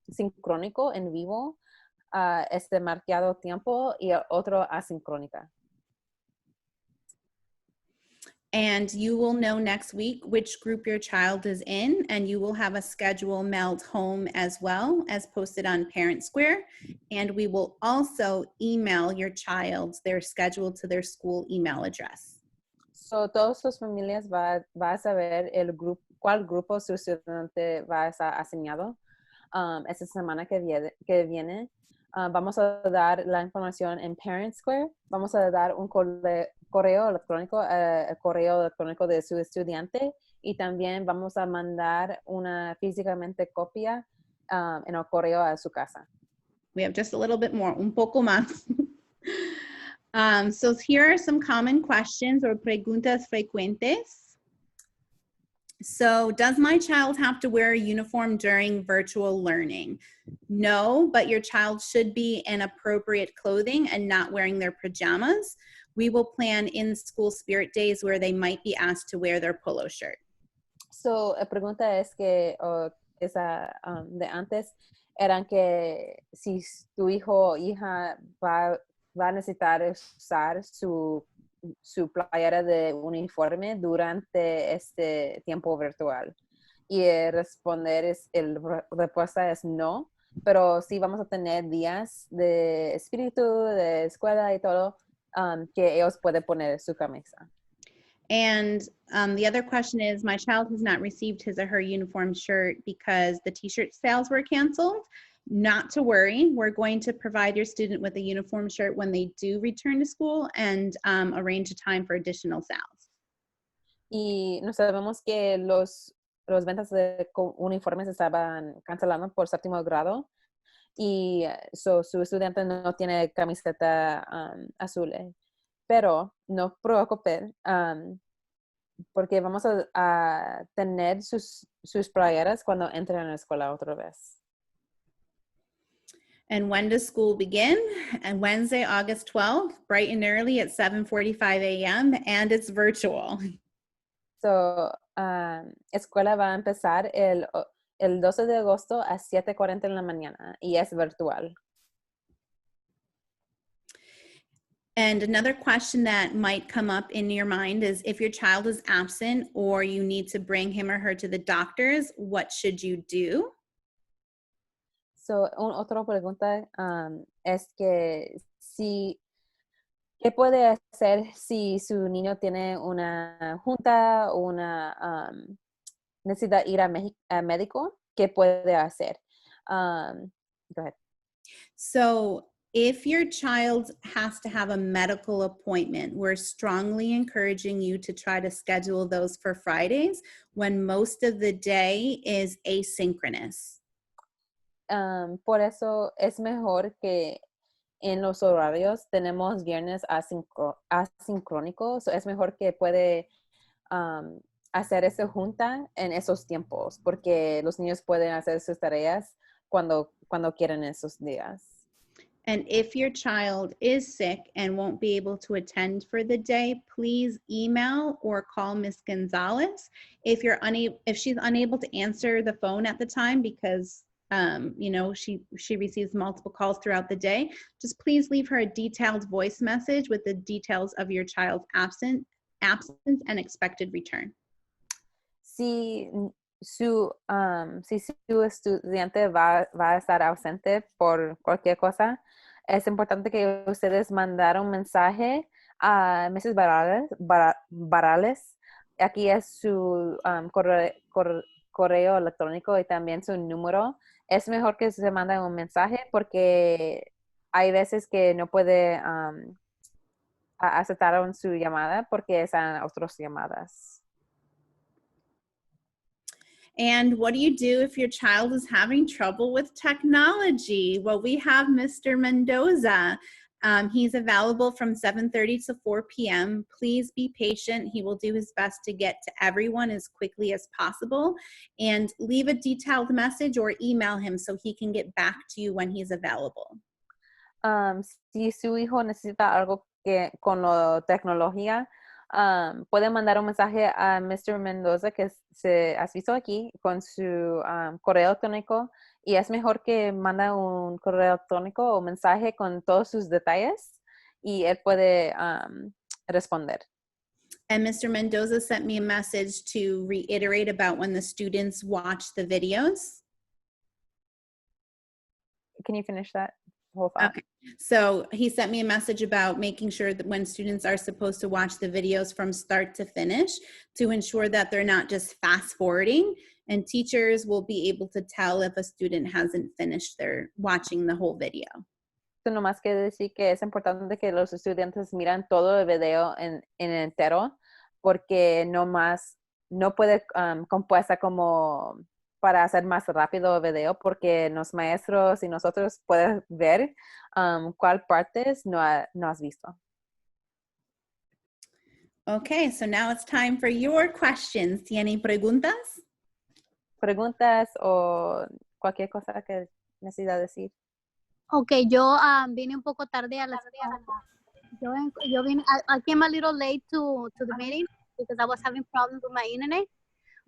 sincrónico en vivo, marcado tiempo y otro asincrónica. And you will know next week which group your child is in, and you will have a schedule mailed home as well as posted on Parent Square. And we will also email your child their schedule to their school email address. So, todas las familias va a saber cuál grupo su estudiante va a estar asignado esta semana que viene. Vamos a dar la información en Parent Square. Vamos a dar un correo electrónico, el correo electrónico de su estudiante, y también vamos a mandar una físicamente copia en el correo a su casa. We have just a little bit more, un poco más. So here are some common questions or preguntas frecuentes. So, does my child have to wear a uniform during virtual learning? No, but your child should be in appropriate clothing and not wearing their pajamas. We will plan in-school spirit days where they might be asked to wear their polo shirt. So, la pregunta es que, esa de antes, eran que si tu hijo o hija va a necesitar usar su playera de uniforme durante este tiempo virtual. Y la respuesta es no, pero sí vamos a tener días de espíritu, de escuela y todo, que ellos pueden poner su camisa. And the other question is, my child has not received his or her uniform shirt because the t-shirt sales were canceled. Not to worry, we're going to provide your student with a uniform shirt when they do return to school and arrange a time for additional sales. Y no sabemos que los ventas de uniformes estaban cancelando por 7º grado y su estudiante no tiene camiseta azul. Pero no preocupen porque vamos a tener sus playeras cuando entren a la escuela otra vez. And when does school begin? And Wednesday, August 12th, bright and early at 7:45 a.m. and it's virtual. So, escuela va a empezar el 12 de agosto a 7:40 en la mañana y es virtual. And another question that might come up in your mind is if your child is absent or you need to bring him or her to the doctors, what should you do? So, otra pregunta es que ¿qué puede hacer si su niño tiene una junta o necesita ir a médico? ¿Qué puede hacer? Go ahead. So, if your child has to have a medical appointment, we're strongly encouraging you to try to schedule those for Fridays when most of the day is asynchronous. Por eso es mejor que en los horarios tenemos viernes asincrónicos. So es mejor que puede hacer esa junta en esos tiempos porque los niños pueden hacer sus tareas cuando quieren esos días. And if your child is sick and won't be able to attend for the day, please email or call Ms. Gonzalez. If she's unable to answer the phone at the time because she receives multiple calls throughout the day, just please leave her a detailed voice message with the details of your child's absence and expected return. Si su estudiante va a estar ausente por cualquier cosa, es importante que ustedes mandar un mensaje a Mrs. Barales. Aquí es su correo electrónico y también su número. Es mejor que se mande un mensaje porque hay veces que no puede aceptaron su llamada porque están otras llamadas. And what do you do if your child is having trouble with technology? Well, we have Mr. Mendoza. He's available from 7:30 to 4 p.m. Please be patient. He will do his best to get to everyone as quickly as possible. And leave a detailed message or email him so he can get back to you when he's available. Si su hijo necesita algo con la tecnología, puede mandar un mensaje a Mr. Mendoza, que se has visto aquí, con su correo electrónico, y es mejor que manda un correo electrónico o mensaje con todos sus detalles y él puede responder. And Mr. Mendoza sent me a message to reiterate about when the students watch the videos. Can you finish that whole thought? Okay. So he sent me a message about making sure that when students are supposed to watch the videos from start to finish, to ensure that they're not just fast forwarding, and teachers will be able to tell if a student hasn't finished their watching the whole video. No más que decir que es importante que los estudiantes miran todo el video en entero, porque no puede compuesta como para hacer más rápido el video, porque los maestros y nosotros pueden ver cuál partes no has visto. Okay, so now it's time for your questions. ¿Tienen preguntas? Preguntas o cualquier cosa que necesita decir. Okay, yo vine un poco tarde a la escuela. Yo vine, I came a little late to the meeting because I was having problems with my internet.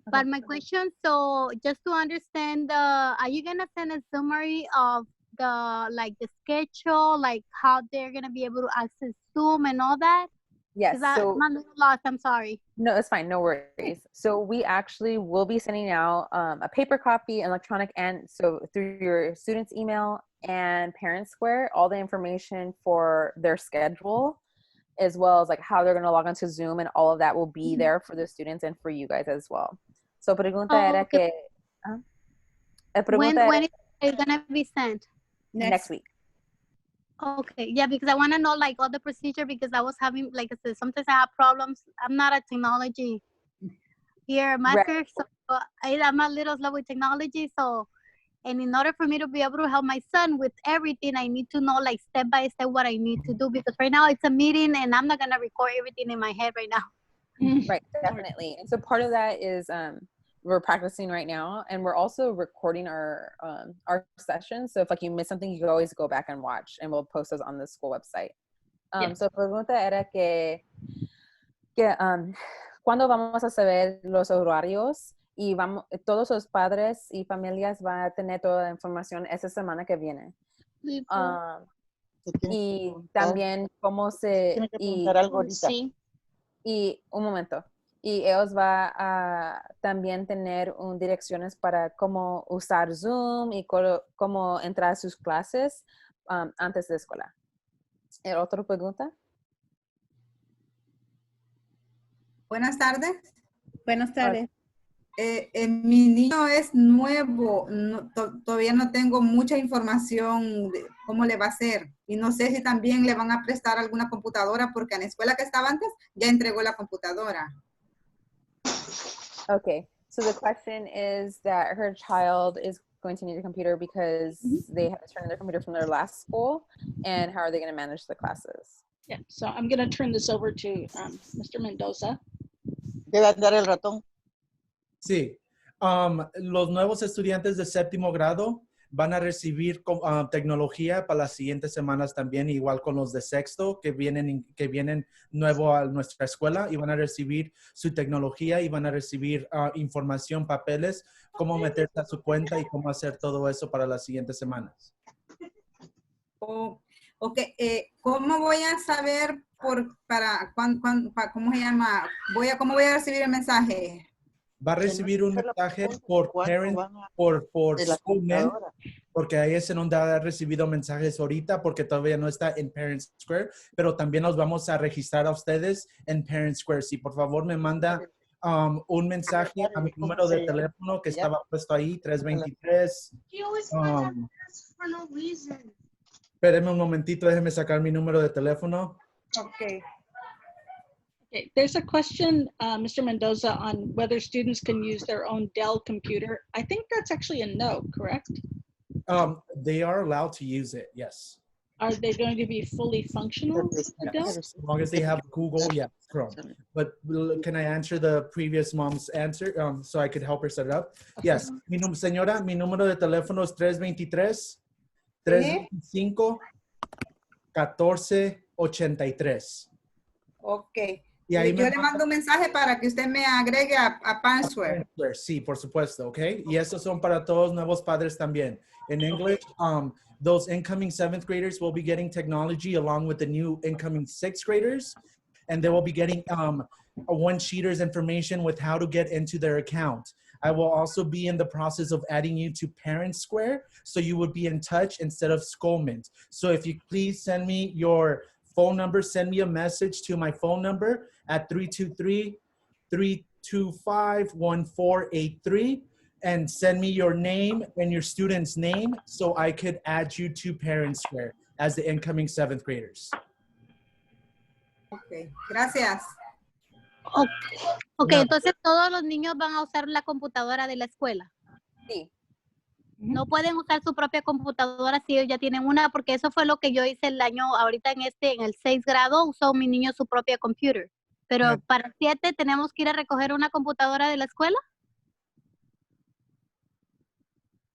But my question, so just to understand, are you gonna send a summary of the schedule, like how they're gonna be able to access Zoom and all that? Yes. So I'm a little lost. I'm sorry. No, it's fine. No worries. So we actually will be sending out a paper copy, electronic, and so through your students' email and Parent Square, all the information for their schedule, as well as like how they're going to log onto Zoom, and all of that will be there for the students and for you guys as well. So pregunta era que when is it going to be sent? Next week. Okay, yeah, because I want to know like all the procedure, because I was having, like I said, sometimes I have problems. I'm not a technology master, right. So I'm a little slow with technology. So, and in order for me to be able to help my son with everything, I need to know like step by step what I need to do, because right now it's a meeting and I'm not going to record everything in my head right now. Right, definitely. And so part of that is we're practicing right now, and we're also recording our sessions. So if like you miss something, you can always go back and watch, and we'll post those on the school website. So pregunta era que ¿cuándo vamos a saber los horarios? Y todos los padres y familias van a tener toda la información esta semana que viene. Y también cómo se... Sí. Y un momento. Y ellos van a también tener direcciones para cómo usar Zoom y cómo entrar a sus clases antes de escuela. ¿Otra pregunta? Buenas tardes. Buenas tardes. Mi niño es nuevo, todavía no tengo mucha información de cómo le va a hacer, y no sé si también le van a prestar alguna computadora, porque en la escuela que estaba antes ya entregó la computadora. Okay, so the question is that her child is going to need a computer because they had to turn in their computer from their last school, and how are they going to manage the classes? Yeah, so I'm going to turn this over to Mr. Mendoza. ¿Debe dar el ratón? Sí. Los nuevos estudiantes de séptimo grado van a recibir tecnología para las siguientes semanas también, igual con los de sexto que vienen nuevo a nuestra escuela, y van a recibir su tecnología y van a recibir información, papeles, cómo meterse a su cuenta y cómo hacer todo eso para las siguientes semanas. Ok, ¿cómo voy a saber cómo se llama? ¿Cómo voy a recibir el mensaje? Va a recibir un mensaje por parent, por Schoolman, porque ahí es en donde ha recibido mensajes ahorita, porque todavía no está en Parent Square, pero también los vamos a registrar a ustedes en Parent Square. Si por favor me manda un mensaje a mi número de teléfono que estaba puesto ahí, 323. Espérenme un momentito, déjenme sacar mi número de teléfono. Ok. Okay, there's a question, Mr. Mendoza, on whether students can use their own Dell computer. I think that's actually a no, correct? They are allowed to use it, yes. Are they going to be fully functional with Dell? Yes. As long as they have Google, yeah, Chrome. But can I answer the previous mom's answer so I could help her set it up? Yes. Señora, mi número de teléfono es 323-325-1483. Ok. Y ahí Yo le mando un mensaje para que usted me agregue a Password. Sí, por supuesto, ¿ok? Y estos son para todos nuevos padres también. In English, those incoming 7th graders will be getting technology along with the new incoming 6th graders. And they will be getting a one-sheeter's information with how to get into their account. I will also be in the process of adding you to Parent Square, so you would be in touch instead of Schoolment. So if you please send me your phone number, send me a message to my phone number at 323-325-1483 and send me your name and your student's name so I could add you to Parent Square as the incoming 7th graders. Ok, gracias. Ok, entonces todos los niños van a usar la computadora de la escuela. Sí. No pueden usar su propia computadora si ellos ya tienen una, porque eso fue lo que yo hice el año, ahorita en el 6th grado, usó mi niño su propia computer. Pero para el 7 tenemos que ir a recoger una computadora de la escuela.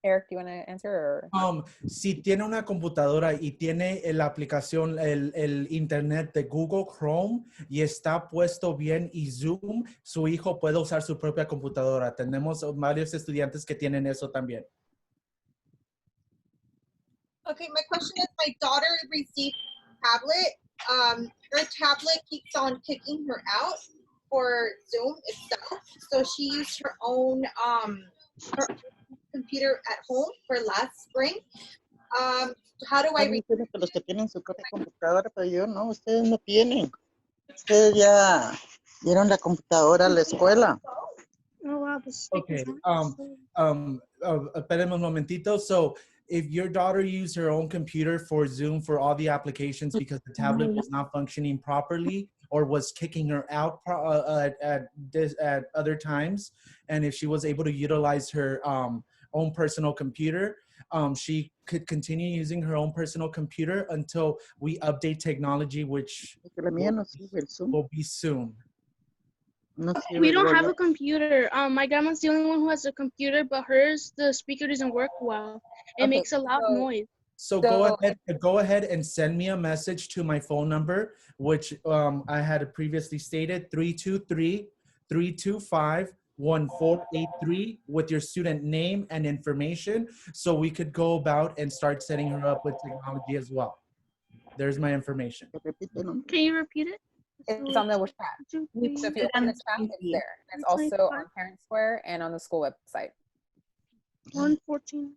Eric, do you want to answer? Or? Si tiene una computadora y tiene la aplicación, el internet de Google Chrome y está puesto bien y Zoom, su hijo puede usar su propia computadora. Tenemos varios estudiantes que tienen eso también. Okay, my question is, my daughter received a tablet. Her tablet keeps on kicking her out for Zoom itself. So she used her own computer at home for last spring. How do I? Los que tienen su propia computadora, pero yo no, ustedes no tienen. Ustedes ya dieron la computadora a la escuela. Okay, espérenme un momentito. So, if your daughter used her own computer for Zoom for all the applications because the tablet was not functioning properly or was kicking her out at other times, and if she was able to utilize her own personal computer, she could continue using her own personal computer until we update technology, which will be soon. We don't have a computer. My grandma's the only one who has a computer, but hers, the speaker doesn't work well. It makes a loud noise. So go ahead and send me a message to my phone number, which I had previously stated, 323-325-1483 with your student name and information, so we could go about and start setting her up with technology as well. There's my information. Can you repeat it? It's on the chat. So if you open the chat, it's there. It's also on Parent Square and on the school website. 114.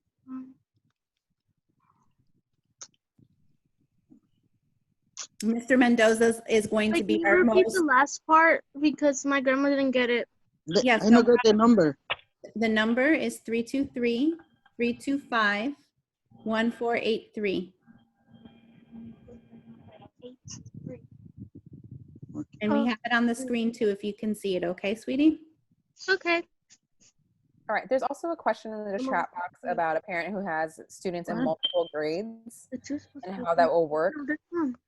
Mr. Mendoza is going to be our repeat most. The last part because my grandma didn't get it. Yes, I know the number. The number is 323-325-1483. And we have it on the screen too, if you can see it. Okay, sweetie? Okay. All right, there's also a question in the chat box about a parent who has students in multiple grades and how that will work.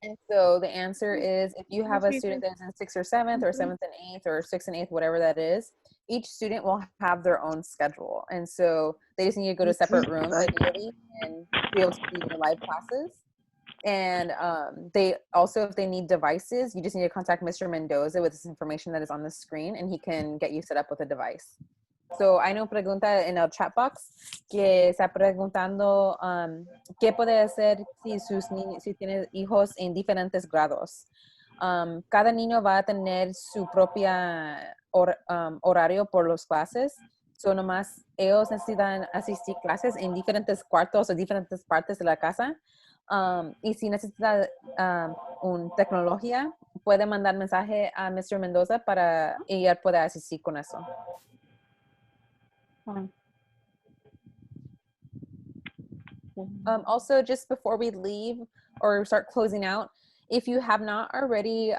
And so the answer is, if you have a student that's in 6th or 7th or 7th and 8th or 6th and 8th, whatever that is, each student will have their own schedule. And so they just need to go to separate rooms ideally and be able to do their live classes. And they also, if they need devices, you just need to contact Mr. Mendoza with this information that is on the screen, and he can get you set up with a device. So hay una pregunta en el chat box que está preguntando qué puede hacer si tiene hijos en diferentes grados. Cada niño va a tener su propia horario por las clases. So nomás ellos necesitan asistir clases en diferentes cuartos o diferentes partes de la casa. Y si necesita una tecnología, puede mandar mensaje a Mr. Mendoza para ella pueda asistir con eso. Also, just before we leave or start closing out, if you have not already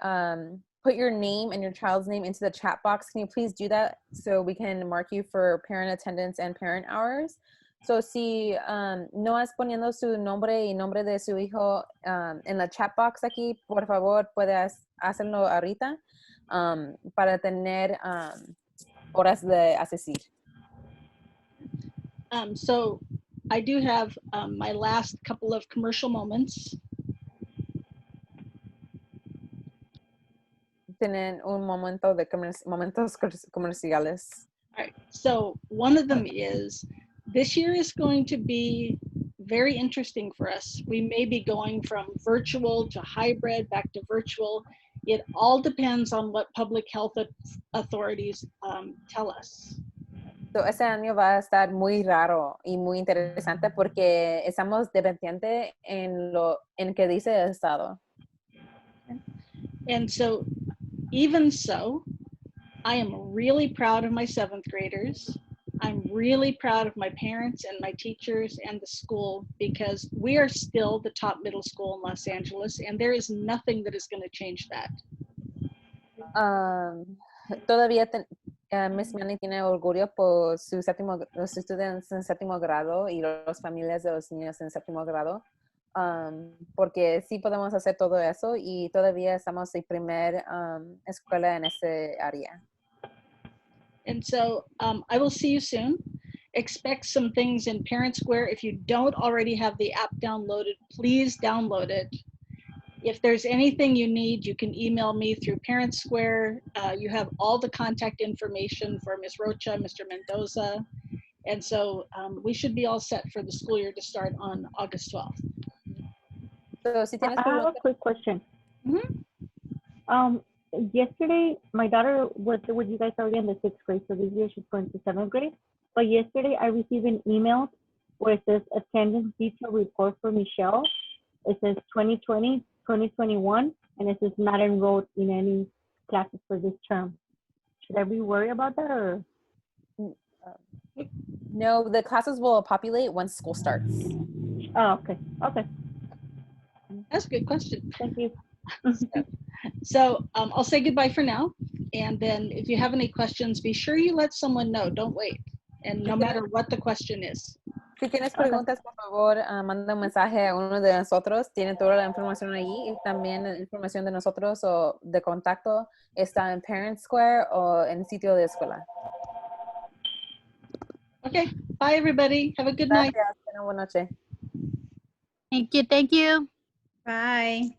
put your name and your child's name into the chat box. Can you please do that so we can mark you for parent attendance and parent hours? So si no es poniendo su nombre y nombre de su hijo en la chat box aquí, por favor, puedes hacerlo ahorita para tener horas de asistir. So I do have my last couple of commercial moments. Tienen un momento de momentos comerciales. All right, so one of them is, this year is going to be very interesting for us. We may be going from virtual to hybrid, back to virtual. It all depends on what public health authorities tell us. So, este año va a estar muy raro y muy interesante porque estamos dependientes en lo que dice el Estado. And so, even so, I am really proud of my 7th graders. I'm really proud of my parents and my teachers and the school, because we are still the top middle school in Los Angeles, and there is nothing that is going to change that. Todavía Miss Manny tiene orgullo por los estudiantes en 7º grado y las familias de los niños en 7º grado, porque sí podemos hacer todo eso y todavía estamos en primer escuela en ese área. And so I will see you soon. Expect some things in Parent Square. If you don't already have the app downloaded, please download it. If there's anything you need, you can email me through Parent Square. You have all the contact information for Ms. Rocha, Mr. Mendoza. And so we should be all set for the school year to start on August 12th. So, si tienes I have a quick question. Mm-hmm. Yesterday, my daughter was with you guys already in the 6th grade, so this year she's going to 7th grade. But yesterday, I received an email where it says attendance detail report for Michelle. It says 2020, 2021, and it says not enrolled in any classes for this term. Should I be worried about that, or? No, the classes will populate once school starts. Oh, okay. Okay. That's a good question. Thank you. So I'll say goodbye for now. And then if you have any questions, be sure you let someone know. Don't wait. And no matter what the question is. Si tienes preguntas, por favor, manda un mensaje a uno de nosotros. Tiene toda la información ahí. Y también la información de nosotros o de contacto está en Parent Square o en el sitio de escuela. Okay. Bye, everybody. Have a good night. Gracias. Buenas noches. Thank you. Thank you. Bye.